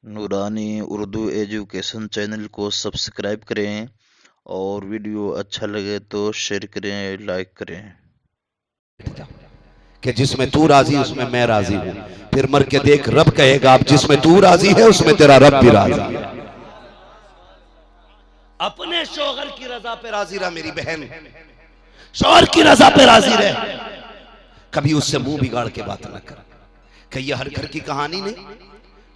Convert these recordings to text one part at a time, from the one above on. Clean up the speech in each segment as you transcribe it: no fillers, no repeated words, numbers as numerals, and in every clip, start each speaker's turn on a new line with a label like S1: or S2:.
S1: नूरानी Urdu education channel को subscribe करें और वीडियो अच्छा लगे तो शेयर करें, लाइक करें।
S2: कि जिसमें तू राजी उसमें मैं राजी हूं। फिर मर के देख रब कहेगा अब जिसमें तू राजी है उसमें तेरा रब भी राजी है। अपने शौहर की रजा पे राजी रहा मेरी बहन, शौहर की रजा पे राजी रहे। कभी उससे मुंह बिगाड़ के बात न कर। कि ये हर घर की कहानी नहीं।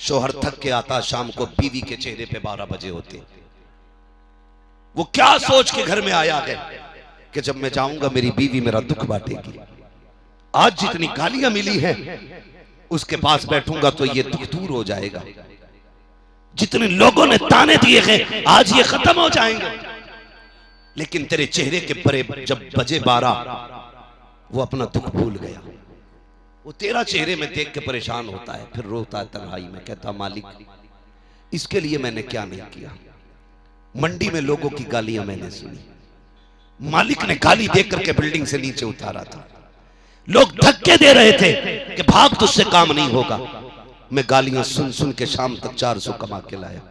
S2: शौहर थक के आता शाम को बीवी के चेहरे पे 12 बजे होते। वो क्या सोच के घर में आया है कि जब मैं जाऊंगा मेरी बीवी मेरा दुख बांटेगी। आज जितनी गालियां मिली हैं उसके पास बैठूंगा तो ये दुख दूर हो जाएगा। जितने लोगों ने ताने दिए हैं आज ये खत्म हो जाएंगे। लेकिन तेरे चेहरे के परे जब बजे 12 वो अपना दुख भूल गया। वो तेरा चेहरे में देख के परेशान होता है, फिर रोता है तन्हाई में, कहता मालिक इसके लिए मैंने क्या नहीं किया। मंडी में लोगों की गालियां मैंने सुनी, मालिक ने गाली देकर करके बिल्डिंग से नीचे उतारा था। लोग धक्के दे रहे थे कि भाग तुझसे काम नहीं होगा। मैं गालियां सुन सुन के शाम तक 400 कमा के लाया।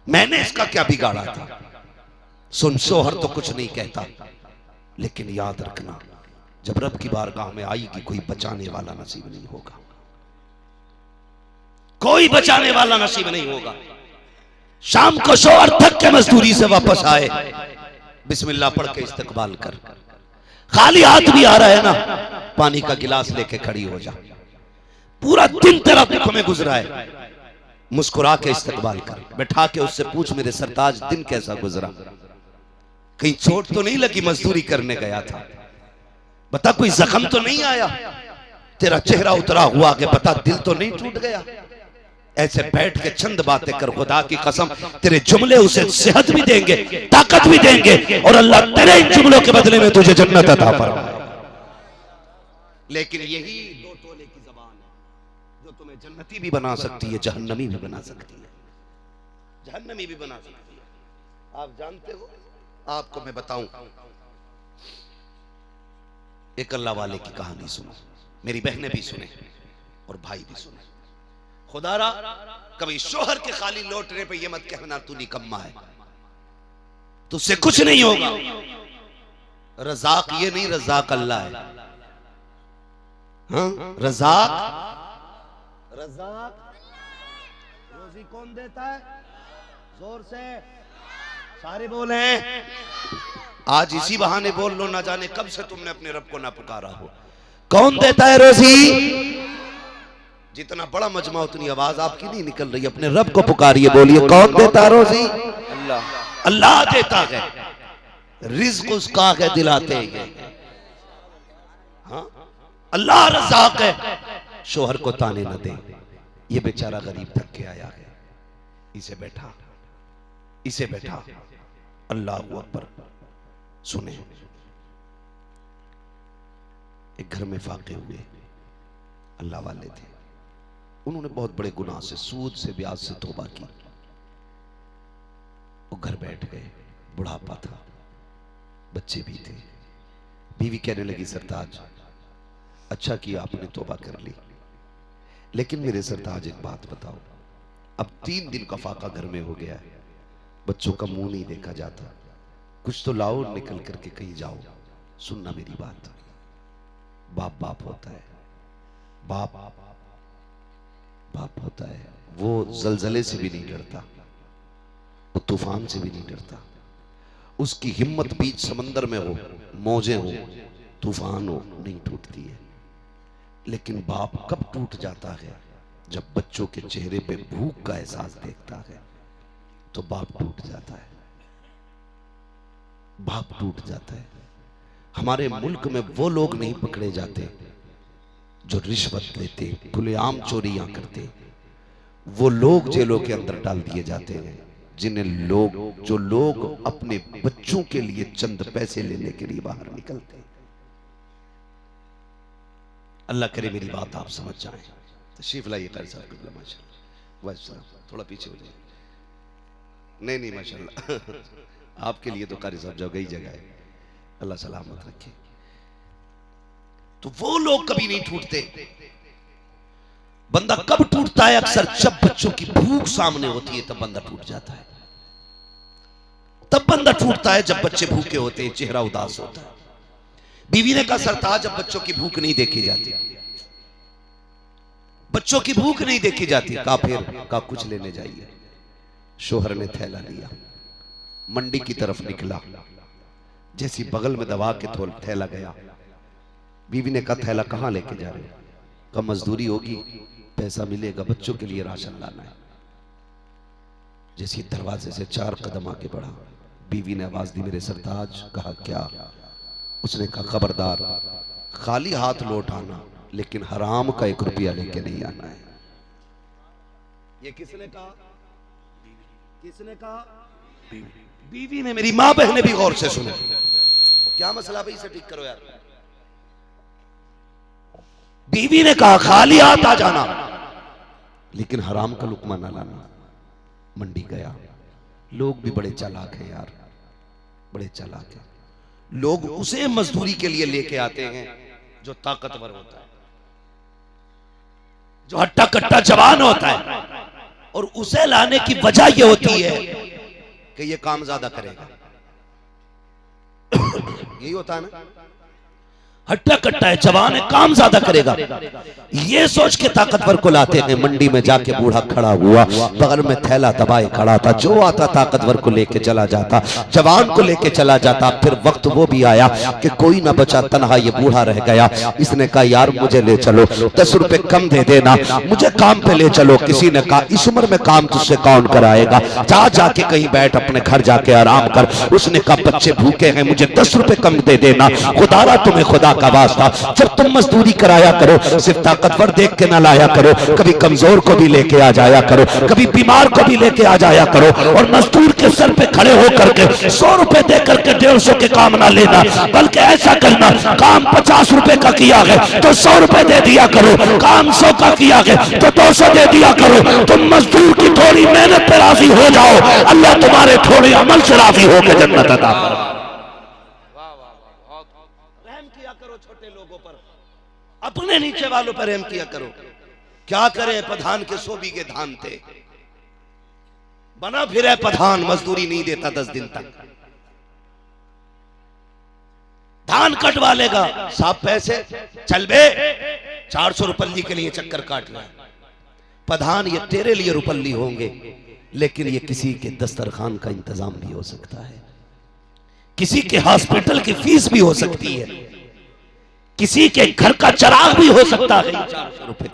S2: मैंने इसका क्या बिगाड़ा था। सुन, शोहर तो कुछ नहीं कहता, लेकिन याद रखना जब रब की बारगाह में आएगी कोई बचाने वाला नसीब नहीं होगा। कोई बचाने वाला नसीब नहीं होगा। शाम को शोहर थक के मजदूरी से वापस आए, बिस्मिल्लाह पढ़ के इस्तकबाल कर। खाली हाथ भी आ रहा है ना, पानी का गिलास लेके खड़ी हो जा। पूरा दिन तेरा दुख में गुजरा है, मुस्कुरा के इस्तकबाल कर। बैठा के उससे पूछ मेरे सरताज दिन कैसा गुजरा, कहीं चोट तो नहीं लगी, मजदूरी करने गया था, बता कोई जख्म तो नहीं आया, तेरा चेहरा उतरा हुआ के बता दिल तो नहीं टूट गया। ऐसे बैठ के चंद बातें कर, खुदा की कसम तेरे जुमले उसे सेहत भी देंगे, ताकत भी देंगे, और अल्लाह तेरे इन जुमलों के बदले में तुझे जन्नत अता फरमाए। लेकिन यही दो टोले की जबान है जो तुम्हें जन्नती भी बना सकती है, जहन्नमी भी बना सकती है, जहन्नमी भी बना सकती है। आप जानते हो, आपको मैं बताऊं, एक अल्लाह वाले की कहानी सुनो, मेरी बहनें भी सुने और भाई भी सुने। खुदारा कभी शोहर के खाली लौटने पे ये मत कहना तू निकम्मा है, तुझसे कुछ नहीं होगा। रज़ाक ये नहीं, रज़ाक अल्लाह है। हाँ, रज़ाक, रज़ाक रोजी कौन देता है? जोर से सारे बोले। आज इसी बहाने बोल लो, ना जाने कब से तुमने अपने रब को ना पुकारा हो। कौन देता है रोजी? जितना बड़ा मजमा उतनी आवाज आपकी नहीं निकल रही, अपने रब को पुकारिए, बोलिए कौन देता है रोजी? अल्लाह। अल्लाह देता है, रिज़्क उसका है, दिलाते हैं। हाँ, अल्लाह रज़ाक है। शोहर को ताने न दे, ये बेचारा गरीब थक के आया है, इसे बैठा, इसे बैठा। अल्लाह अकबर। सुने, एक घर में फाके हुए अल्लाह वाले थे, उन्होंने बहुत बड़े गुनाह से, सूद से, ब्याज से तौबा की। वो घर बैठ गए, बुढ़ापा था, बच्चे भी थे। बीवी कहने लगी सरताज अच्छा किया आपने तौबा कर ली, लेकिन मेरे सरताज एक बात बताओ, अब 3 दिन का फाका घर में हो गया है, बच्चों का मुंह नहीं देखा जाता, कुछ तो लाओ, निकल करके कहीं जाओ। सुनना मेरी बात, बाप बाप होता है, बाप बाप होता है। वो जलजले से भी नहीं डरता, वो तूफान से भी नहीं डरता। उसकी हिम्मत बीच समंदर में हो, मौजें हो, तूफान हो, नहीं टूटती है। लेकिन बाप कब टूट जाता है? जब बच्चों के चेहरे पे भूख का एहसास देखता है तो बाप टूट जाता है, बाप टूट जाता है। हमारे मुल्क में वो लोग नहीं पकड़े जाते जो रिश्वत लेते, खुलेआम चोरियां करते, वो लोग जेलों के अंदर डाल दिए जाते हैं जो लोग अपने बच्चों के लिए चंद पैसे लेने के लिए बाहर निकलते हैं। अल्लाह करे मेरी बात आप समझ जाएं। तशरीफ लाइए कारी साहब, माशाल्लाह थोड़ा पीछे हो जाइए। नहीं माशाल्लाह आपके लिए तो कारी साहब जगह ही जगह है, अल्लाह सलामत रखे। तो वो लोग कभी नहीं टूटते बंदा कब टूटता है? अक्सर जब बच्चों की भूख सामने होती है तब बंदा टूट जाता है। तब बंदा टूटता है जब बच्चे भूखे होते हैं, चेहरा उदास होता है। बीवी ने कहा सरताज जब बच्चों की भूख नहीं देखी जाती, बच्चों की भूख नहीं देखी जाती। कहा फिर? कहा कुछ लेने जाइए। शोहर ने थैला लिया, मंडी की तरफ निकला। जैसी बगल में दबा के थैला गया, बीवी ने कहा थैला कहां लेके जा रहे हो? कहा मजदूरी होगी, पैसा मिलेगा, बच्चों के लिए राशन लाना है। जैसी दरवाजे से 4 कदम आगे बढ़ा, बीवी ने आवाज दी मेरे सरताज। कहा क्या? उसने कहा खबरदार, खाली हाथ लौट आना, लेकिन हराम का 1 रुपया लेके नहीं आना है। ये किसने कहा? किसने कहा? बीवी ने। मेरी मां बहने भी गौर से सुने। क्या मसला भाई, इसे ठीक करो यार। बीवी ने कहा खाली हाथ आ जाना, लेकिन हराम का लुकमा ना लाना। मंडी गया। लोग भी बड़े चालाक हैं यार, बड़े चालाक हैं। लोग उसे मजदूरी के लिए लेके आते हैं जो ताकतवर होता है, जो हट्टा कट्टा जवान होता है, और उसे लाने की वजह यह होती है कि यह काम ज्यादा करेगा। यही होता है ना, हट्टा कट्टा है, जवान है, काम ज्यादा करेगा, ये सोच के ताकतवर को लाते हैं। मंडी में जाके बूढ़ा खड़ा हुआ, बगल में थैला दबाए खड़ा था। जो आता ताकतवर को लेके चला जाता, जवान को लेके चला जाता। फिर वक्त वो भी आया कि कोई ना बचा, तन्हा ये बूढ़ा रह गया। इसने कहा यार मुझे ले चलो, 10 रुपए कम दे देना, मुझे काम पे ले चलो। किसी ने कहा इस उम्र में काम तुझसे कौन कराएगा, जा जाके कहीं बैठ, अपने घर जाके आराम कर। उसने कहा बच्चे भूखे हैं, मुझे 10 रुपए कम दे देना, खुदारा तुम्हें खुदा का वास्ता, जब तुम मजदूरी कराया करो सिर्फ ताकतवर देख के ना लाया करो, कभी कमजोर को भी लेके आ जाया करो, कभी बीमार को भी लेके आ जाया करो। और मजदूर के सर पे खड़े होकर के 100 रुपए दे करके 150 के काम ना लेना, बल्कि ऐसा करना, काम 50 रुपए का किया है तो 100 रुपए दे दिया करो, काम 100 का किया है तो 200 दे दिया करो। तुम मजदूर की थोड़ी मेहनत पे राजी हो जाओ, अल्लाह तुम्हारे थोड़े अमल से राजी होकर जन्नत अता फरमाए। अपने नीचे वालों पर रहम किया करो। क्या करे प्रधान के 100 बीघे धान थे, बना फिर है प्रधान, मजदूरी नहीं देता 10 दिन तक, धान कटवा लेगा, साहब पैसे चल बे, 400 रुपल्ली के लिए चक्कर काट रहा है। प्रधान ये तेरे लिए रुपल्ली होंगे, लेकिन ये किसी के दस्तरखान का इंतजाम भी हो सकता है, किसी के हॉस्पिटल की फीस भी हो सकती है, किसी के घर का चिराग भी हो सकता है। 400 रुपए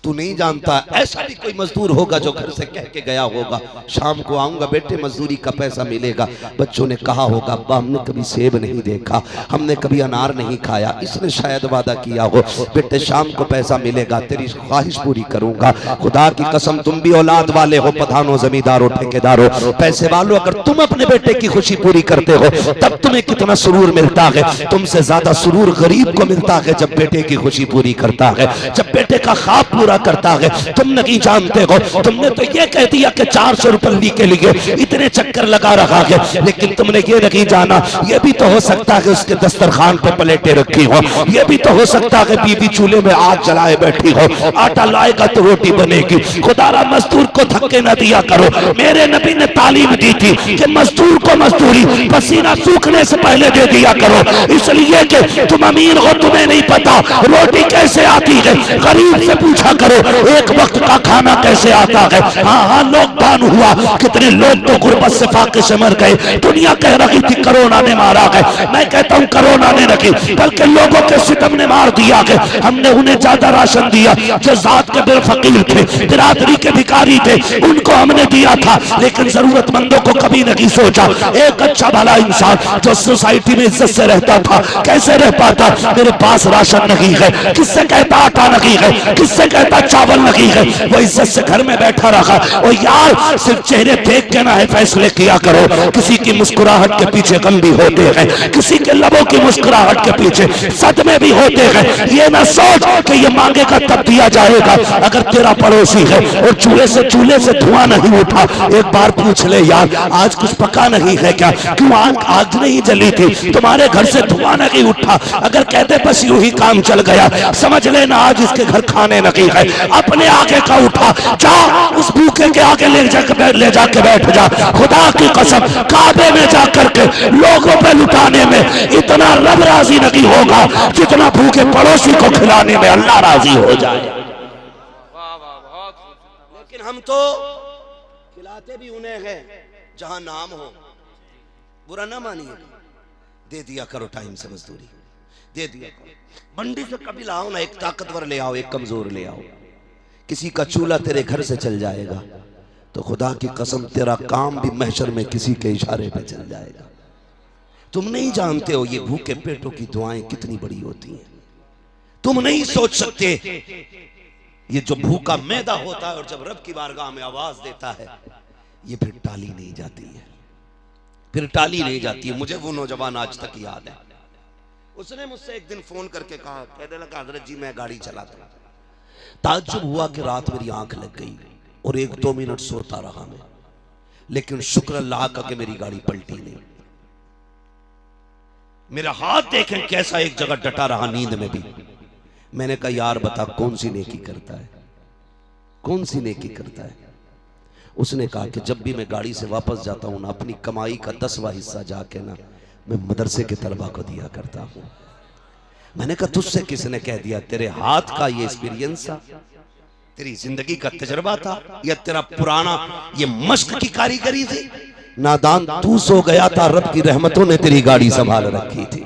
S2: तू नहीं जानता। ऐसा भी कोई मजदूर होगा जो घर से कह के गया होगा शाम को आऊंगा बेटे, मजदूरी का पैसा मिलेगा। बच्चों ने कहा होगा अब्बा हमने कभी सेब नहीं देखा, हमने कभी अनार नहीं खाया। इसने शायद वादा किया हो बेटे शाम को पैसा मिलेगा, तेरी ख्वाहिश पूरी करूंगा। खुदा की कसम तुम भी औलाद वाले हो, प्रधानों, जमींदारों, ठेकेदारों, पैसे वालों, अगर तुम अपने बेटे की खुशी पूरी करते हो तब तुम्हें कितना सुरूर मिलता है। तुमसे ज्यादा सुरूर गरीब को मिलता है जब बेटे की खुशी पूरी करता है, जब बेटे का ख्वाब पूरा करता है। तुम नहीं जानते हो, तुमने तो ये कह दिया कि 400 रुपये के लिए इतने चक्कर लगा रहा है, लेकिन तुमने ये नहीं जाना ये भी तो हो सकता है उसके दस्तरखान पे प्लेटें रखी हो, ये भी तो हो सकता है बीवी चूल्हे में आग जलाए बैठी हो, आटा लाएगा तो रोटी बनेगी। खुदारा मजदूर को धक्के न दिया करो। मेरे नबी ने तालीम दी थी कि मजदूर को मजदूरी पसीना सूखने से पहले दे दिया करो, इसलिए कि तुम अमीर हो, तुम्हें नहीं पता रोटी कैसे आती है। गरीब से पूछा करो एक वक्त का खाना कैसे आता है। हाँ लॉकडाउन हुआ, कितने लोग तो गुर्बत से फाके से मर गए। दुनिया कह रही थी कोरोना ने मारा है, मैं कहता हूँ कोरोना ने नहीं बल्कि लोगों के सितम ने मार दिया है। हमने उन्हें ज्यादा राशन दिया जो जात के बेफकीर थे, बिरादरी के भिखारी थे, उनको हमने दिया था, लेकिन जरूरतमंदों को कभी नहीं सोचा। एक अच्छा भला इंसान जो सोसाइटी में इज्जत से रहता था कैसे रह पाता? मेरे पास राशन नहीं है, किससे कहता आटा नहीं है, किससे कहता चावल नहीं है, वो इज्जत से घर में बैठा रहा। और यार सिर्फ चेहरे देख के ना है फैसले किया करो, किसी की मुस्कुराहट के पीछे गम भी होते हैं, किसी के लबों की मुस्कुराहट के पीछे सदमे भी होते हैं। ये ना सोच कि ये मांगेगा तब दिया जाएगा। अगर तेरा पड़ोसी है और चूल्हे से धुआं नहीं उठा, एक बार पूछ ले यार आज कुछ पका नहीं है क्या, क्यों आग नहीं जली थी, तुम्हारे घर से धुआं नहीं उठा। अगर कहते बस यूं ही काम चल गया, समझ लेना आज इसके घर खाने नहीं है। है, अपने आगे का उठा, जा उस भूखे के आगे ले जाके बैठ जा। खुदा की कसम काबे में जाकर के लोगों पे लुटाने में इतना रब राजी नहीं होगा जितना भूखे पड़ोसी को खिलाने में अल्लाह राजी हो जाए। लेकिन हम तो खिलाते भी उन्हें हैं जहां नाम हो, बुरा ना मानिए, दे दिया करो टाइम से मजदूरी, दे दिया करो। मंडी से कभी लाओ ना, एक ताकतवर ले आओ, एक कमजोर ले आओ। किसी का चूल्हा तेरे घर से चल जाएगा तो खुदा की कसम तेरा काम भी महशर में किसी के इशारे पे चल जाएगा। तुम नहीं जानते हो ये भूखे पेटों की दुआएं कितनी बड़ी होती हैं। तुम नहीं सोच सकते ये जो भूखा मैदा होता है और जब रब की बारगाह में आवाज देता है ये फिर टाली नहीं जाती है, फिर टाली नहीं जाती है। मुझे वो नौजवान आज तक याद है, उसने मुझसे एक दिन फोन करके कहा, कहने लगा हजरत जी मैं गाड़ी चलाता हूं। ताज्जुब हुआ कि रात मेरी आंख लग गई और 1-2 मिनट सोता रहा मैं, लेकिन शुक्र अल्लाह का कि मेरी गाड़ी पलटी नहीं। मेरा हाथ देखें कैसा एक जगह डटा रहा नींद में भी। मैंने कहा यार बता कौन सी नेकी करता है, कौन सी नेकी करता है। उसने कहा कि जब भी मैं गाड़ी से वापस जाता हूं ना, अपनी कमाई का 10वां हिस्सा जाके ना मैं मदरसे के तलबा को दिया करता हूं। मैंने कहा तुझसे किसने कह दिया? तेरे हाथ का ये एक्सपीरियंस था, तेरी जिंदगी का तजर्बा था, या तेरा पुराना ये मश्क की कारीगरी थी? नादान तू सो गया था, रब की रहमतों ने तेरी गाड़ी संभाल रखी थी,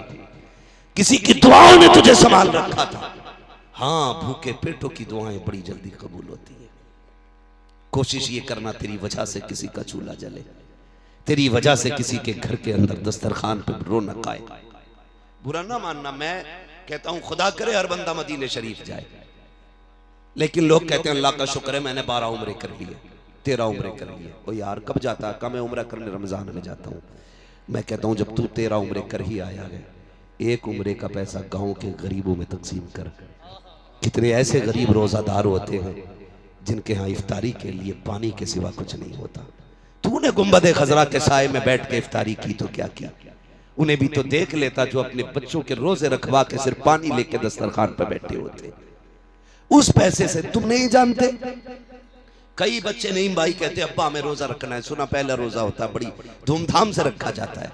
S2: किसी की दुआओं ने तुझे संभाल रखा था। हाँ, भूखे पेटों की दुआएं बड़ी जल्दी कबूल होती है। कोशिश ये करना तेरी वजह से किसी का चूल्हा जले, तेरी वजह से किसी के घर के अंदर दस्तरखान पे रौनक आए। बुरा ना मानना, मैं कहता हूं खुदा करे हर बंदा मदीने शरीफ जाए, लेकिन लोग कहते हैं अल्लाह का शुक्र है मैंने 12 उम्रे कर लिए, 13 उम्रे कर लिए। ओ यार कब जाता है? मैं उम्रा करने रमजान में जाता हूँ। मैं कहता हूँ जब तू 13 उम्रे कर ही आया है, 1 उम्रे का पैसा गांव के गरीबों में तकसीम कर। कितने ऐसे गरीब रोजादार होते हैं जिनके यहाँ इफ्तारी के लिए पानी के सिवा कुछ नहीं होता। तूने गुंबद खजरा के साए में बैठ के इफ्तारी की तो क्या किया? उन्हें भी तो देख लेता जो अपने बच्चों के रोजे रखवा के सिर्फ पानी लेके दस्तरखान पर बैठे होते। उस पैसे से तुम नहीं जानते, कई बच्चे नहीं भाई कहते अब्बा हमें रोजा रखना है। सुना पहला रोजा होता है, बड़ी धूमधाम से रखा जाता है,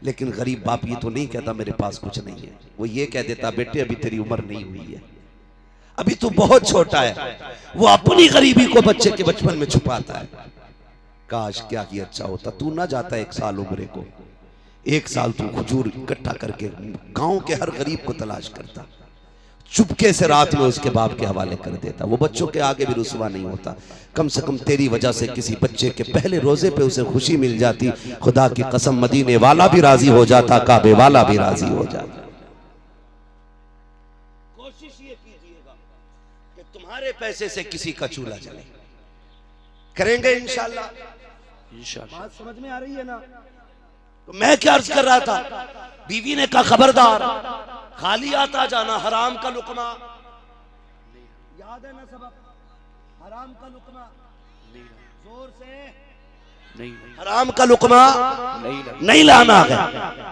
S2: लेकिन गरीब बाप ये तो नहीं कहता मेरे पास कुछ नहीं है। वो ये कह देता बेटे अभी तेरी उम्र नहीं हुई है, अभी तू बहुत छोटा है। वो अपनी गरीबी को बच्चे के बचपन में छुपाता है। काश क्या ही अच्छा होता, तू ना जाता 1 साल उम्र को, 1 साल तू खजूर इकट्ठा करके गांव के हर गरीब को तलाश करता, चुपके से रात में उसके बाप के हवाले कर देता। वो बच्चों के आगे भी रुसवा नहीं होता। कम से कम तेरी वजह से किसी बच्चे के पहले रोजे पे उसे खुशी मिल जाती। खुदा की कसम मदीने वाला भी राजी हो जाता, काबे वाला भी राजी हो जाता। कोशिश ये कीजिएगा कि तुम्हारे पैसे से किसी का चूल्हा जले। करेंगे इंशाल्लाह? इंशाल्लाह। बात समझ में आ रही है ना? तो मैं क्या अर्ज कर रहा था, बीवी ने कहा खबरदार खाली आता जाना, हराम का लुकमा याद है ना सबक? हराम का लुकमा जोर से नहीं, हराम का लुकमा नहीं लाना है।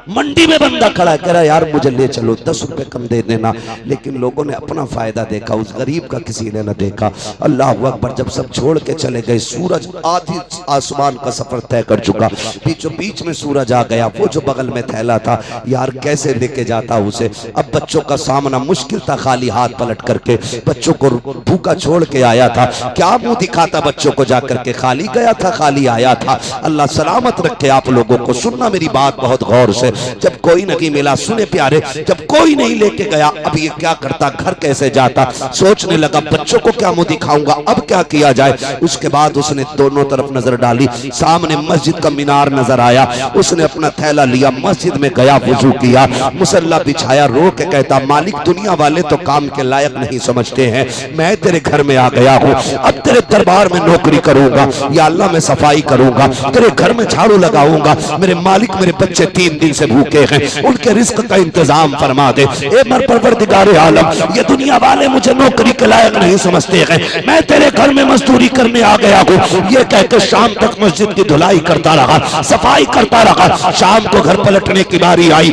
S2: मंडी में बंदा खड़ा कह रहा यार मुझे ले चलो, 10 रुपए कम दे देना, लेकिन लोगों ने अपना फायदा देखा, उस गरीब का किसी ने न देखा। अल्लाह अकबर। जब सब छोड़ के चले गए, सूरज आधी आसमान का सफर तय कर चुका, बीचों बीच में सूरज आ गया। वो जो बगल में थैला था यार कैसे लेके जाता उसे। अब बच्चों का सामना मुश्किल था, खाली हाथ पलट करके बच्चों को भूखा छोड़ के आया था। क्या मुंह दिखाता बच्चों को जाकर के? खाली गया था, खाली आया था। अल्लाह सलामत रखे आप लोगों को। सुनना मेरी बात बहुत गौर से। जब कोई नहीं मिला, सुने प्यारे, जब कोई नहीं लेके गया, अब ये क्या करता, घर कैसे जाता? सोचने लगा बच्चों को क्या मुंह दिखाऊंगा, अब क्या किया जाए। उसके बाद उसने दोनों तरफ नजर डाली, सामने मस्जिद का मीनार नजर आया। उसने अपना थैला लिया, मस्जिद में गया, वुजू किया, मुसल्ला बिछाया, रो के कहता मालिक दुनिया वाले तो काम के लायक नहीं समझते हैं, मैं तेरे घर में आ गया हूँ, अब तेरे दरबार में नौकरी करूंगा। या अल्लाह मैं सफाई करूंगा, कराऊंगा, तेरे घर में झाड़ू लगाऊंगा। मेरे मालिक मेरे बच्चे 3 दिन से भूखे हैं, उनके रिस्क का इंतजाम फरमा दे। ए मर परवरदिगार आलम, ये दुनिया वाले मुझे नौकरी के लायक नहीं समझते हैं, मैं तेरे घर में मजदूरी करने आ गया हूँ। ये कहकर शाम तक मस्जिद की धुलाई करता रहा, सफाई करता रहा। शाम को घर पलटने की बारी आई,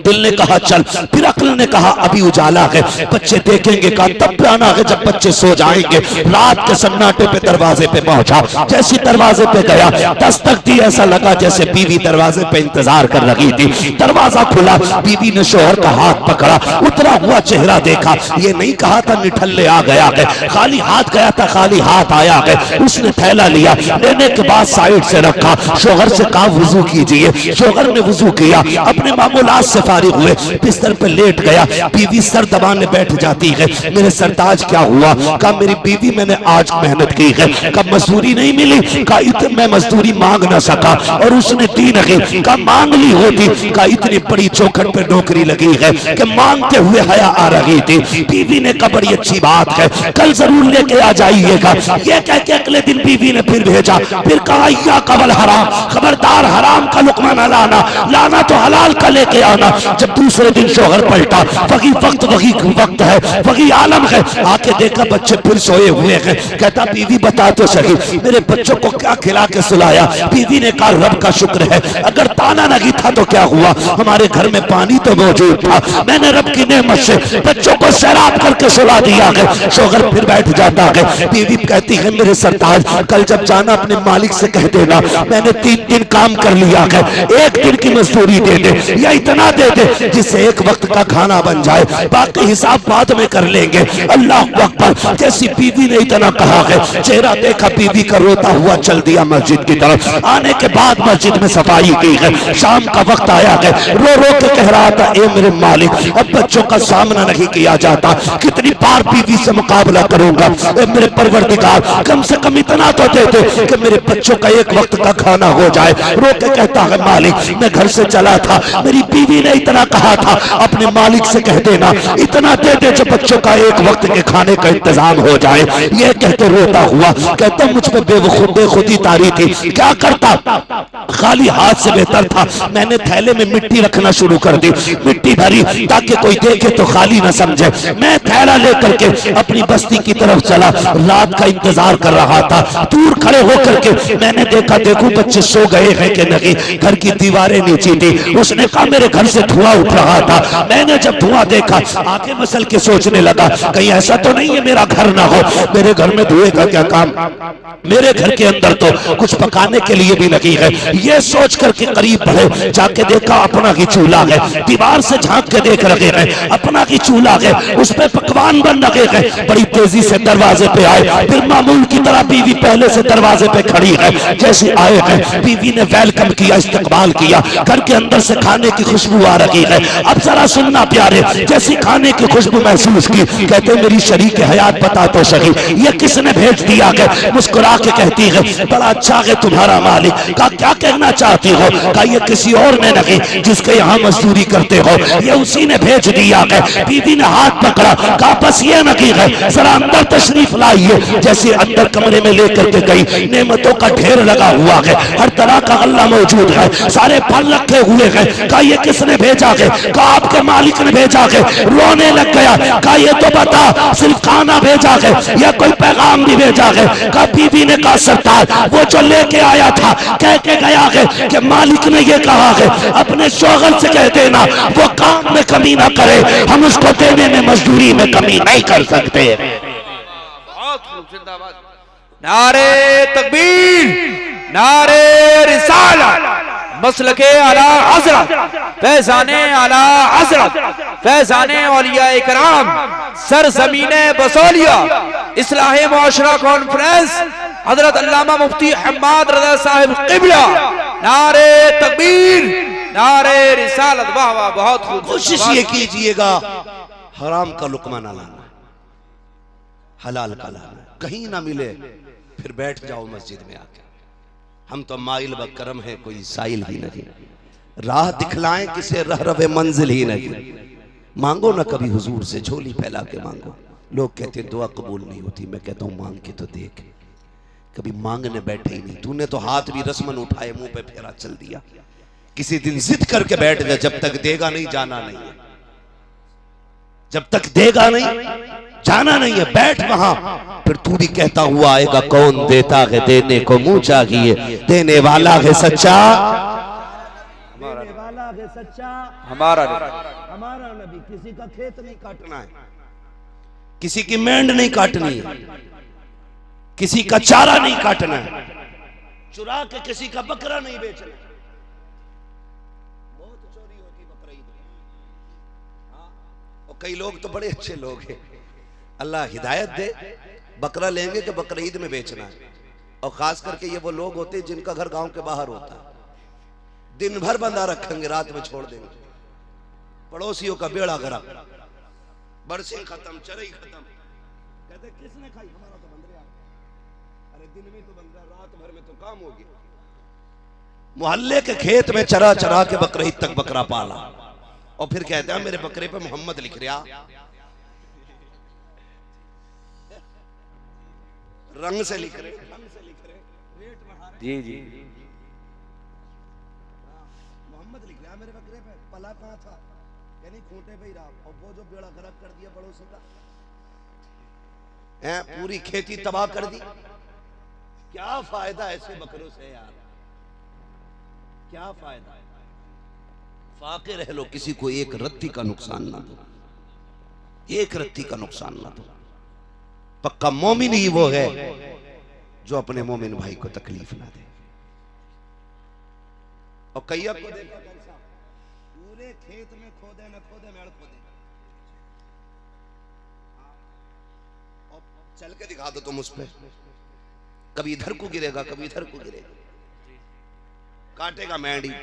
S2: दिल ने कहा चल, फिर अक्ल ने कहा अभी उजाला है, बच्चे देखेंगे। कहा तब आना है जब बच्चे सो जाएंगे। रात के सन्नाटे पे दरवाजे पे पहुंचा, जैसी दरवाजे पे गया दस्तक दी, ऐसा लगा जैसे बीवी दरवाजे पे इंतजार कर रही थी। दरवाजा खुला, बीवी ने शोहर का हाथ पकड़ा, उतरा हुआ चेहरा देखा। ये नहीं कहा था निठल्ले आ गया है, खाली हाथ गया था खाली हाथ आया है। उसने थैला लिया, लेने के बाद साइड से रखा, शोहर से कहा वुजू कीजिए। शोहर ने वुजू किया, अपने मामूलात से फारिग हुए, बिस्तर पे लेट गया। बीवी सर दबाने बैठ जाती है, मेरे सरताज क्या हुआ? कहा मेरी बीवी मैंने आज मेहनत की है। कहा मजदूरी नहीं मिली? कहा इतने मैं मजदूरी मांग ना सका और उसने दी नहीं। कहा मांग ली होती। कहा इतनी बड़ी चौखट पे नौकरी लगी है कि मांगते हुए हया आ रही थी। बीवी ने कहा बड़ी अच्छी बात है, कल जरूर लेके आ जाइएगा। ये कह के अगले दिन बीवी ने फिर भेजा, फिर कहा या कबल हराम, खबरदार हराम का लुकमा न लाना, लाना तो हलाल का लेके आना। जब दूसरे दिन शोहर पलटा, वही वक्त है, वही आलम है। आके देखा बच्चे फिर सोए हुए हैं। कहता बीवी बता तो सही मेरे बच्चों को क्या खिला के सुलाया? बीवी ने कहा रब का शुक्र है, अगर ताना नहीं था तो क्या हुआ, हमारे घर में पानी तो मौजूद था, मैंने रब की नेमत से बच्चों को सैराब करके सुला दिया है। शोहर फिर बैठ जाता है। बीवी कहती है मेरे सरताज कल जब जाना अपने मालिक से कह देना मैंने 3 दिन काम कर लिया है, 1 दिन की मजदूरी दे दे या इतना दे दे जिससे 1 वक्त का खाना बन जाए, बाकी हिसाब बाद में कर लेंगे। अल्लाह अकबर। जैसी बीवी ने इतना कहा है, चेहरा देखा बीवी का, रोता हुआ चल दिया मस्जिद की तरफ। आने के बाद मस्जिद में सफाई की है, शाम का वक्त आया है, रो रो के कह रहा था ए मेरे मालिक अब बच्चों का सामना नहीं किया जाता, कितनी बार बीवी से मुकाबला करूंगा, ए मेरे परवरदिगार कम से कम इतना तो दे दे कि मेरे बच्चों का 1 वक्त का खाना हो जाए। रो के कहता है मालिक मैं घर से चला था, मेरी बीवी ने इतना कहा था अपने मालिक से कह देना इतना दे दे जो बच्चों का 1 वक्त के खाने का इंतजाम हो जाए। ये कहते रोता हुआ कहता मुझ पे बेखुदी तारी थी, क्या करता, खाली हाथ से बेहतर था। मैंने थैले में मिट्टी रखना शुरू कर दी, मिट्टी भरी ताकि कोई देखे तो खाली ना समझे। मैं थैला लेकर के अपनी बस्ती की तरफ चला, रात का इंतजार कर रहा था। दूर खड़े होकर के मैंने देखा देखो बच्चे सो गए हैं कि नहीं, घर की दीवारें नीचे थी। उसने कहा मेरे घर से धुआं उठ रहा था, मैंने जब धुआं देखा आगे मसल के सोचने लगा कहीं ऐसा तो नहीं है मेरा घर ना हो, मेरे घर में धुएं का क्या काम, मेरे घर के अंदर तो कुछ पकाने के लिए भी नहीं है। ये सोच करके करीब बढ़े, जाके देखा अपना ही चूल्हा है, दीवार से झांक के देख रहे हैं अपना ही चूल्हा है, उस पे पकवान बन रहे हैं। बड़ी तेजी से दरवाजे पे आए, फिर मामूल की तरह बीवी पहले से दरवाजे पे खड़ी है। जैसे आए हैं बीवी ने वेलकम किया, इस्तकबाल किया, घर के अंदर से खाने की खुशबू आ रही है। अब जरा सुनना प्यारे, जैसी खाने की खुशबू महसूस की, कहते मेरी शरीक हयात बता तो सही ये किसने भेज दिया है? मुस्कुरा के कहती है बड़ा अच्छा है तुम्हारा मालिक। का क्या कहना चाहती हो? का ये किसी और ने नहीं जिसके यहाँ मजदूरी करते हो, ये उसी ने भेज दिया है। बीवी ने हाथ पकड़ा, कहा बस ये नहीं है जरा अंदर तशरीफ लाइए। जैसे अंदर कमरे में लेकर के गई, नेमतों का ढेर लगा हुआ है, हर तरह का गल्ला मौजूद है, सारे फल रखे हुए हैं। कहा ये किसने भेजा है? कहा आपके मालिक ने भेजा है। रोने लग गया, कहा ये तो बता सिर्फ खाना भेजा है या कोई पैगाम भी भेजा है? कहा बीवी ने कहा सरदार वो जो लेके आया था कह के गया है कि मालिक ने ये कहा है अपने शोहर से कह देना वो काम में कमी ना करे, हम उसको देने में मजदूरी में कमी नहीं कर सकते।
S3: नारे तकबीर, नारे रिसालत, मसलके आला हज़रत, फैज़ाने आला हज़रत, फैज़ाने औलिया इकराम, सरज़मीने बसौलिया, इस्लाहे मुआशरा कॉन्फ्रेंस, हज़रत अल्लामा मुफ्ती हम्माद रज़ा साहिब क़िबला। नारे तकबीर, नारे रिसालत। वाह वाह, बहुत खूब।
S2: कोशिश ये कीजिएगा हराम का लुकमा ना लाना, हलाल का लाना। कहीं ना मिले फिर बैठ जाओ मस्जिद में आके। हम तो माइल व करम है, कोई साइल ही नहीं, राह दिखलाएं किसे रह रवे मंजिल ही नहीं। मांगो ना कभी हुजूर से, झोली फैला के मांगो। लोग कहते हैं दुआ कबूल नहीं होती, मैं कहता हूं मांग के तो देख, कभी मांगने बैठे ही नहीं। तूने तो हाथ भी रस्मन उठाए, मुंह पे फेरा चल दिया। किसी दिन जिद करके बैठ जा, जब तक देगा नहीं जाना नहीं है, जब तक देगा नहीं जाना नहीं है, बैठ वहां। फिर तू भी कहता हुआ आएगा, कौन देता है देने को मुंह चाहिए, देने वाला है सच्चा, देने वाला है सच्चा
S3: हमारा
S2: नबी। किसी का खेत नहीं काटना है, किसी की मेंढ नहीं काटनी है, किसी का चारा नहीं काटना है, चुरा के किसी का बकरा नहीं बेचना। बहुत चोरी होती बकरीद में। और कई लोग तो बड़े अच्छे लोग हैं, अल्लाह हिदायत दे, बकरा लेंगे कि बकरीद में बेचना है। और खास करके ये वो लोग होते हैं जिनका घर गांव के बाहर होता है, दिन भर बंधा रखेंगे, रात में छोड़ देंगे। पड़ोसियों का बेड़ा गर्क, बरसिंग खत्म, चरई खत्म। कहते किसने खाई, हमारा तो बंद रहा। अरे दिन में तो बंद रहा, रात भर में तो काम हो गया। मोहल्ले के खेत में चरा चरा के बकरीद तक बकरा पाला, और फिर कहते हैं मेरे बकरे पे मोहम्मद लिख रहा, रंग से लिख रहे, रेट बढ़ा रहे।
S3: जी जी,
S2: मोहम्मद लिख रहा मेरे बकरे पे। पला कहां था, यानी खूंटे पे ही रहा। और वो जो बेड़ा गर्क कर दिया पड़ोसी का, पूरी खेती तबाह कर दी। क्या फायदा ऐसे बकरों से यार, क्या फायदा। फाके रह लो, किसी को एक रत्ती का नुकसान ना दो, एक रत्ती का नुकसान ना दो। पक्का मोमिन ही वो है जो अपने मोमिन भाई को तकलीफ ना दे। और कैयब को देखा कैसा, पूरे खेत में खोदे न खोदे, मेड़ खोदे। और चल के दिखा दो तुम उस पे, कभी इधर को गिरेगा, कभी इधर को गिरेगा, काटेगा मेंढी।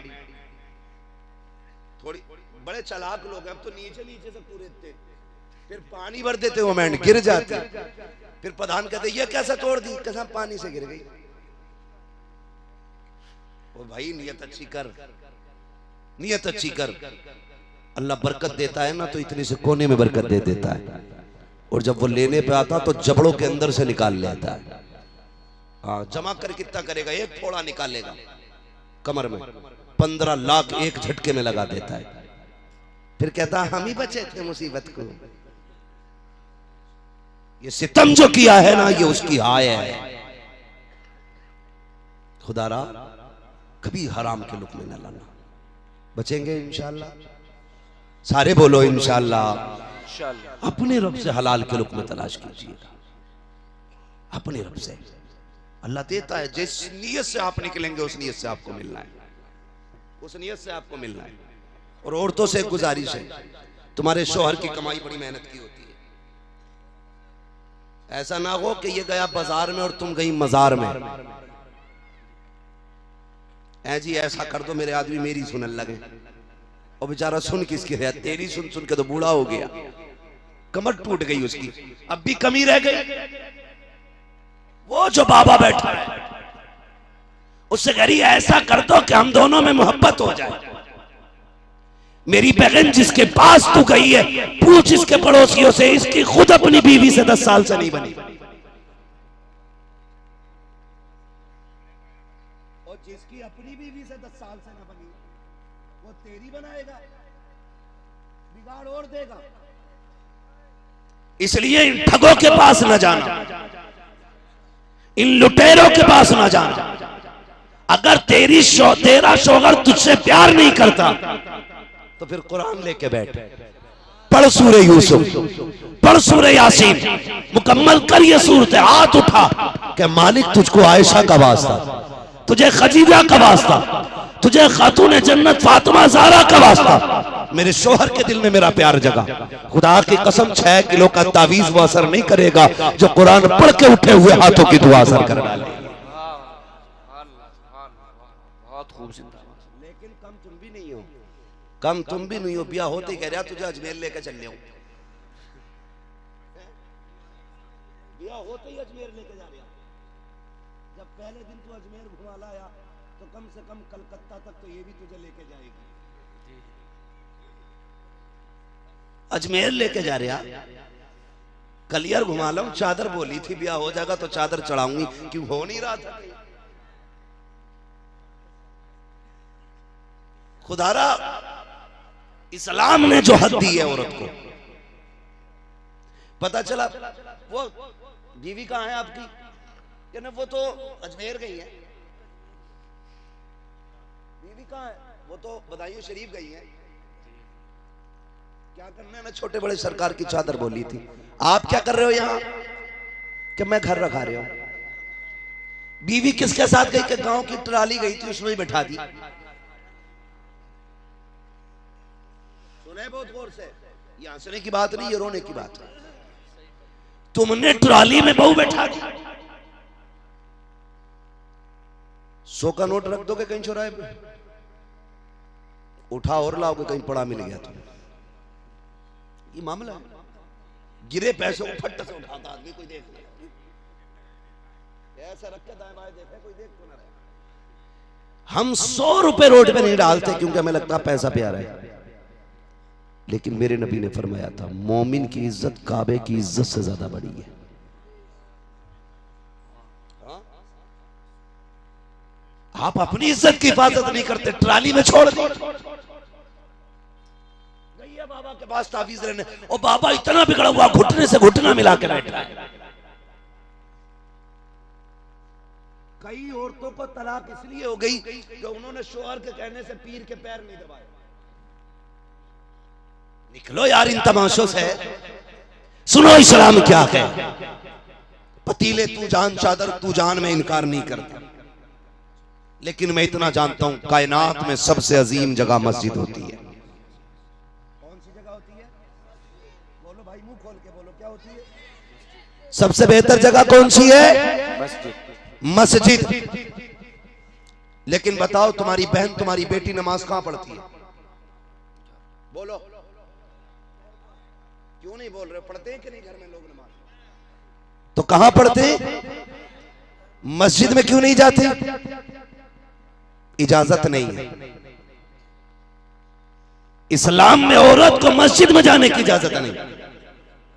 S2: थोड़ी बड़े चालाक लोग हैं, अब तो नीचे नीचे से कूदते, फिर पानी भर देते, वो मेंढ गिर जाती। फिर प्रधान कहते ये कैसे तोड़ दी, कैसा पानी से गिर गई। ओ भाई नियत अच्छी कर, नियत अच्छी कर। अल्लाह बरकत देता है ना तो इतने से कोने में बरकत दे देता है, और जब वो लेने पे आता तो जबड़ों के अंदर से निकाल लेता है। हाँ, जमा कर कितना करेगा, एक थोड़ा निकालेगा कमर में, 15 लाख एक झटके में लगा देता है। फिर कहता हम ही बचे थे मुसीबत को। ये सितम जो किया है ना, ये उसकी हाय है। खुदारा कभी हराम के लुक में न लाना। बचेंगे इंशाअल्लाह, सारे बोलो इंशाअल्लाह। अपने रब से हलाल के लुक में तलाश कीजिएगा, अपने रब से। अल्लाह देता है, जिस नीयत से आप निकलेंगे उस नीयत से आपको मिलना है, उस नीयत से आपको मिलना है। और औरतों से गुजारिश है, तुम्हारे शौहर की कमाई बड़ी मेहनत की होती है। ऐसा ना हो कि ये गया बाजार में और तुम गई मजार में। ऐ जी ऐसा कर दो मेरे आदमी मेरी सुनने लगे, और बेचारा सुन किसकी रहा, तेरी सुन सुन के तो बूढ़ा हो गया, कमर टूट गई उसकी, अब भी कमी रह गई। वो जो बाबा बैठा है उससे कह रही ऐसा कर दो कि हम दोनों में मोहब्बत हो जाए। मेरी बहन जिसके पास तू गई है, पूछ इसके पड़ोसियों से, इसकी खुद अपनी बीवी से 10 साल से नहीं बनी। और जिसकी अपनी बीवी से 10 साल से ना बनी, वो तेरी बनाएगा, बिगाड़ और देगा। इसलिए इन ठगों के पास न जाना, इन लुटेरों के पास न जाना। अगर तेरा शौहर तुझसे प्यार नहीं करता तो फिर कुरान लेके बैठ, पढ़ सूरह यूसुफ, पढ़ सूरह यासीन, मुकम्मल कर ये सूरत। हाथ उठा कि मालिक तुझको आयशा का वास्ता, तुझे खदीजा का वास्ता, तुझे खातून जन्नत फातिमा ज़हरा का वास्ता, मेरे शौहर के दिल में मेरा प्यार जगा। खुदा की कसम 6 किलो का तावीज वो असर नहीं करेगा जो कुरान पढ़ के उठे हुए हाथों की दुआ असर कर डाले।
S3: बहुत खूब जिंदा।
S2: लेकिन कम तुम भी नहीं हो, कम तुम भी नहीं हो। ब्याह होते कह रहा तुझे अजमेर लेकर चल रहा हूं, ब्याह होते ही अजमेर लेके जा रहा। जब पहले दिन तू अजमेर घुमा लाया तो कम से कम कलकत्ता तक तो ये भी तुझे लेके जाएगी। अजमेर लेके जा रहा, कलियर घुमा लो, चादर बोली थी ब्याह हो जाएगा तो चादर चढ़ाऊंगी, क्यों हो नहीं रहा था? खुदारा इस्लाम ने जो हद दी है औरत को, पता चला वो बीवी कहां है आपकी, कि ना वो तो अजमेर गई है। बीवी कहां है? वो तो बदायूं शरीफ गई है। क्या करना है ना, छोटे बड़े सरकार की चादर बोली थी। आप क्या कर रहे हो यहाँ? कि मैं घर रखा रहे हो। बीवी किसके साथ गई? कि गांव की ट्राली गई थी, उसमें ही बैठा दी। सुने बहुत गौर से, ये हंसने की बात नहीं, ये रोने की बात है। तुमने ट्राली में बहू बैठा दी। 100 का नोट रख दोगे कहीं चौराहे पे, उठा और लाओगे कहीं पड़ा मिल गया तो। ये मामला है, गिरे पैसों को फट से उठाता आदमी, कोई देख ले, ऐसा रख के दाएं बाएं देखे, कोई देख तो ना रहे। हम 100 रुपए रोड पे नहीं डालते क्योंकि हमें लगता पैसा प्यारा है, लेकिन मेरे नबी ने फरमाया था मोमिन की इज्जत काबे की इज्जत से ज्यादा बड़ी है। आप अपनी इज्जत की हिफाजत नहीं करते, ट्राली में छोड़ दी। बाबा के पास तावीज रहने, और बाबा इतना बिगड़ा हुआ घुटने से घुटना मिला के बैठा है। कई औरतों को तलाक इसलिए हो गई कि उन्होंने शौहर के कहने से पीर के पैर नहीं दबाए। निकलो यार इन तमाशों से, सुनो इस्लाम क्या है। पतीले तू जान, चादर तू जान में इनकार नहीं करता, लेकिन मैं इतना जानता हूं कायनात में सबसे अजीम जगह मस्जिद होती है। कौन सी जगह होती है? बोलो भाई, मुंह खोल के बोलो, क्या होती है? सबसे बेहतर जगह कौन सी है? मस्जिद। लेकिन बताओ तुम्हारी बहन, तुम्हारी बेटी नमाज कहां पढ़ती है? बोलो, क्यों नहीं बोल रहे? पढ़ते हैं कि नहीं घर में लोग नमाज? तो कहां पढ़ते? मस्जिद में क्यों नहीं जाते? इजाजत नहीं है। इस्लाम में औरत को मस्जिद में जाने की इजाजत नहीं।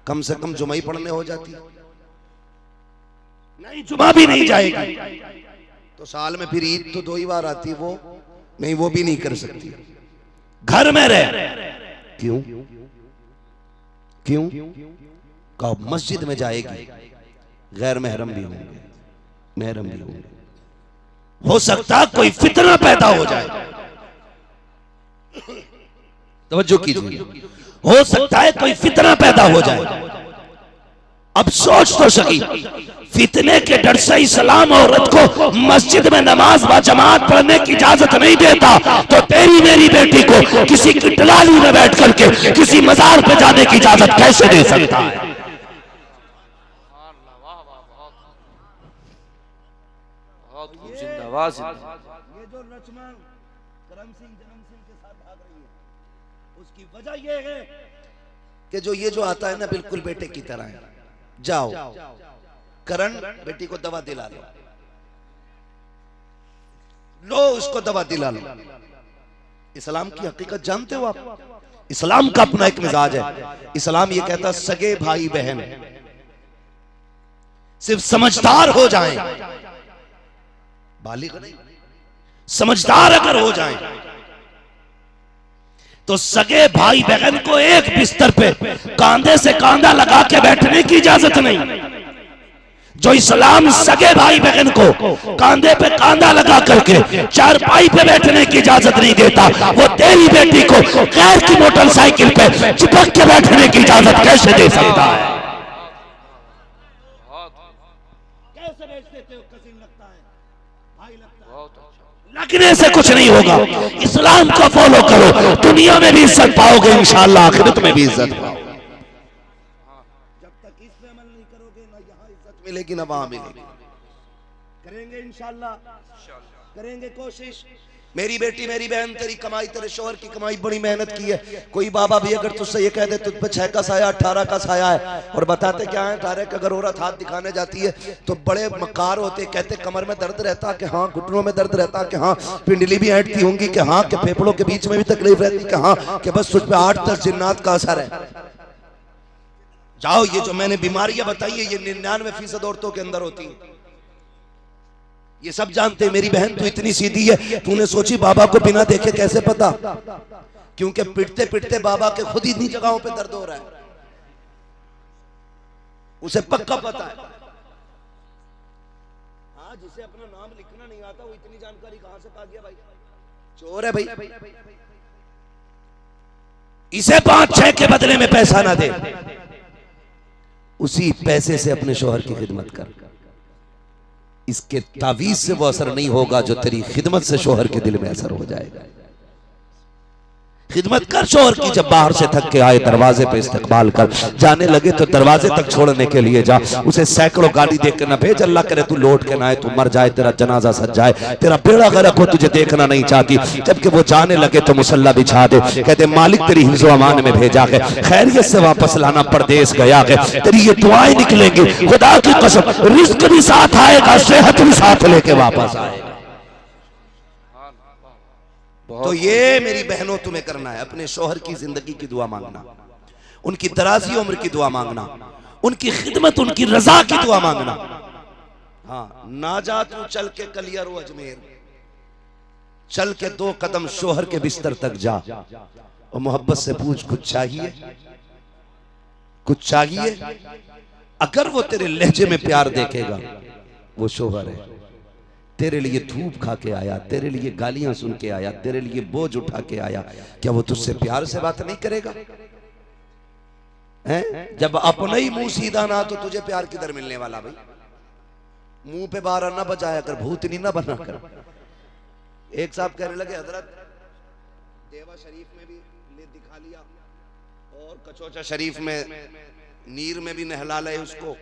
S2: कम से कम जुमा ही पढ़ने हो जाती, नहीं जुमा भी नहीं जाएगी तो साल में फिर ईद तो 2 ही बार आती, वो नहीं, वो भी नहीं कर सकती। घर में रह, क्यों क्यों? कहो मस्जिद में जाएगी, गैर महरम भी होंगे, महरम भी होंगे, हो सकता कोई फितना पैदा हो जाए। तवज्जो कीजिए, हो सकता है कोई फितना पैदा हो जाए। अब सोच तो सकी, फितने के डर से इस्लाम औरत को मस्जिद में नमाज व जमात पढ़ने की इजाजत नहीं देता, तो तेरी मेरी बेटी को किसी की टलाली में बैठ करके किसी मजार पे जाने की इजाजत कैसे दे सकता है?
S3: ये
S2: जो लक्ष्मण करम सिंह जन्म सिंह के साथ भाग रही है, उसकी वजह यह है कि जो ये जो आता है ना बिल्कुल बेटे की तरह है। जाओ करण, बेटी को दवा दिला लो, लो उसको दवा दिला लो। इस्लाम की हकीकत जानते हो आप? इस्लाम का अपना एक मिजाज है। इस्लाम ये कहता सगे भाई बहन सिर्फ समझदार हो जाएं, बालिग नहीं, समझदार अगर हो जाएं तो सगे भाई बहन को एक बिस्तर पे कांधे से कांधा लगा के बैठने की इजाजत नहीं। जो इस्लाम सगे भाई बहन को कांधे पे कांधा लगा करके चारपाई पे बैठने की इजाजत नहीं देता, वो तेरी बेटी को गैर की मोटरसाइकिल पे चिपक के बैठने की इजाजत कैसे दे सकता है? कैसे बेच देते हो? कसीम लगता है, भाई लगता है, लगने से कुछ नहीं होगा। इस्लाम को फॉलो करो, दुनिया में भी इज्जत पाओगे, इंशाअल्लाह आखिरत में भी इज्जत पाओगे। जब तक इस पे अमल नहीं करोगे ना यहाँ इज्जत मिलेगी ना वहां मिलेगी। करेंगे इंशाअल्लाह, करेंगे कोशिश। मेरी बेटी मेरी बहन, तेरी कमाई तेरे शोहर की कमाई बड़ी मेहनत की है। कोई बाबा भी अगर तुझसे ये कह दे तुझ पे 6 का साया 18 का साया है, और बताते क्या है 18 का, अगर औरत हाथ दिखाने जाती है तो बड़े मक्कार होते, कहते कमर में दर्द रहता कि हाँ, घुटनों में दर्द रहता कि हाँ, पिंडली भी ऐंठती होंगी कि हाँ, कि फेफड़ों के बीच में भी तकलीफ रहती कि हाँ, कि बस तुझ पे 8-10 जिन्नात का असर है। जाओ, ये जो मैंने बीमारियां बताई है ये 99% औरतों के अंदर होती है। ये सब जानते हैं। मेरी बहन तू इतनी सीधी है, तूने सोची बाबा को बिना देखे कैसे पता? क्योंकि पिटते पिटते बाबा के खुद ही इतनी जगहों पे दर्द हो रहा है, उसे पक्का पता है। हाँ, जिसे अपना नाम लिखना नहीं आता वो इतनी जानकारी कहां से पा गया भाई? चोर है भाई। इसे 5-6 के बदले में पैसा ना दे, उसी पैसे से अपने शोहर की खिदमत कर। इसके तावीज से वो असर नहीं होगा जो तेरी खिदमत से शोहर के दिल में असर हो जाएगा। खिदमत कर शोहर की। जब बाहर से थक के आए दरवाजे पे इस्तकबाल कर, जाने लगे तो दरवाजे तक छोड़ने के लिए जा। उसे सैकड़ों गाड़ी देख कर ना भेज, अल्लाह करे तू लौट के ना आए, तू मर जाए, तेरा जनाजा सज जाए, तेरा बेड़ा गर्क हो, तुझे देखना नहीं चाहती। जबकि वो जाने लगे तो मुसल्ला बिछा दे, कहते मालिक तेरी हिफ्ज़ व अमान में भेजा है, खैरियत से वापस लाना, परदेश गया है, तेरी ये दुआएं निकलेंगी, खुदा की कसम रिस्क भी साथ आएगा, सेहत भी साथ लेके वापस आएगा। तो ये मेरी बहनों तुम्हें करना है, अपने शोहर की जिंदगी की दुआ मांगना, उनकी दराजी उम्र की दुआ मांगना, उनकी खिदमत, उनकी रजा की दुआ मांगना। हाँ, ना जा तू चल के कलियर व अजमेर, चल के 2 कदम शोहर के बिस्तर तक जा और मोहब्बत से पूछ कुछ चाहिए, कुछ चाहिए। अगर वो तेरे लहजे में प्यार देखेगा, वो शोहर है। तेरे लिए धूप खा के आया, तेरे लिए गालियां सुन के आया, तेरे लिए बोझ उठा के आया, क्या वो तुझसे प्यार से बात नहीं करेगा? हैं? जब अपना ही मुंह सीधा ना तो तुझे प्यार किधर मिलने वाला भाई? मुंह पे बारह ना बजाया कर, भूतनी ना बना कर। एक साहब कहने लगे हजरत देवा शरीफ में भी ले दिखा लिया और कचौचा शरीफ में नीर में भी नहला ले, उसको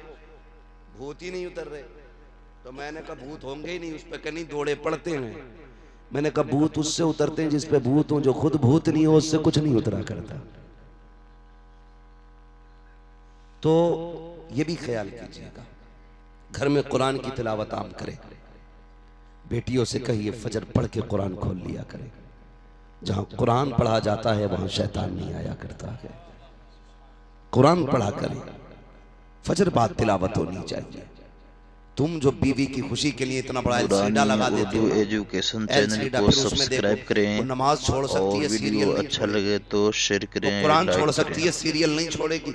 S2: भूत ही नहीं उतर रहे। तो मैंने कहा भूत होंगे ही नहीं, उस पर कहीं दौड़े पड़ते हैं। मैंने कहा भूत उससे उतरते हैं जिस पे भूत हो, जो खुद भूत नहीं हो उससे कुछ नहीं उतरा करता। तो ये भी ख्याल कीजिएगा, घर में कुरान की तिलावत आम करें। बेटियों से कहिए फजर पढ़ के कुरान खोल लिया करें। जहां कुरान पढ़ा जाता है वहां शैतान नहीं आया करता है। कुरान पढ़ा करें, फजर बाद तिलावत होनी चाहिए। तुम जो बीवी की खुशी के लिए इतना बड़ा एलसीडी लगा देते हो,
S1: एजुकेशन चैनल को सब्सक्राइब करें,
S2: नमाज छोड़ सकती है,
S1: और वीडियो अच्छा लगे तो शेयर करें,
S2: कुरान छोड़ सकती है, सीरियल नहीं छोड़ेगी।